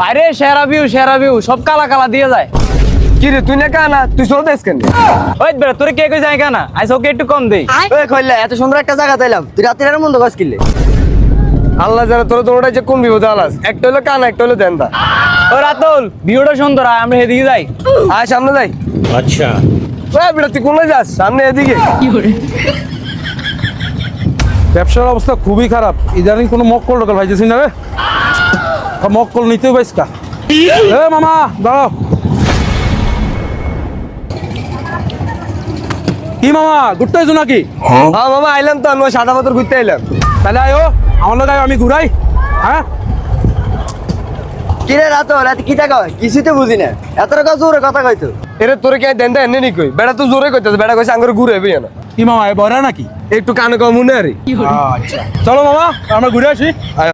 বাইরে সেরা ভিউ সব কালা কালা দিয়ে যায়। কি রে তুই না কানা তুই চল দেশ কেন? ওই বেটা তোরে কে কই যায় কানা আইস ওকে একটু কম দেই। ওই কইলা এত সুন্দর একটা জায়গা তাইলাম তুই রাতের মন্দ গাছ কিনলে। আল্লাহ জানে তোর তোরটা যে কোন বিপদে আলাস, একটা হলো কানা একটা হলো দেন্দা। ও রাতুল ভিউটা সুন্দর আয় আমরা এদিকে যাই। আয় সামনে যাই। अच्छा ওই বেটা তুই কোন যাস? সামনে এদিকে। ব্যবসার অবস্থা খুবই খারাপ, ইদানিং কোনো মক্কল টোকল ভাইতেছি না রে। মক্কল নিতেও পাইসকা। এ মামা দাঁড়াও। কি মামা ঘুরতে আইছো নাকি? হ্যাঁ মামা আইলাম তো, আমি ওই সাদা পাথর ঘুরতে আইলাম। তাহলে আয়ো আমার লোক আমি ঘুরাই। হ্যাঁ কিরে রাত কি টাকা কিছুই তো বুঝি না, এত টাকা জোরে কথা কইতো। এরে তোরে কে দেন্দা এনে নি কই? বেটা তুই জোরে কইতাছ, বেটা কইছে আঙ্গুর ঘুরে এবি না। কি মামা এ বড়া নাকি? একটু কানে কম মনে আরে। আচ্ছা চলো মামা আমরা ঘুরে আসি।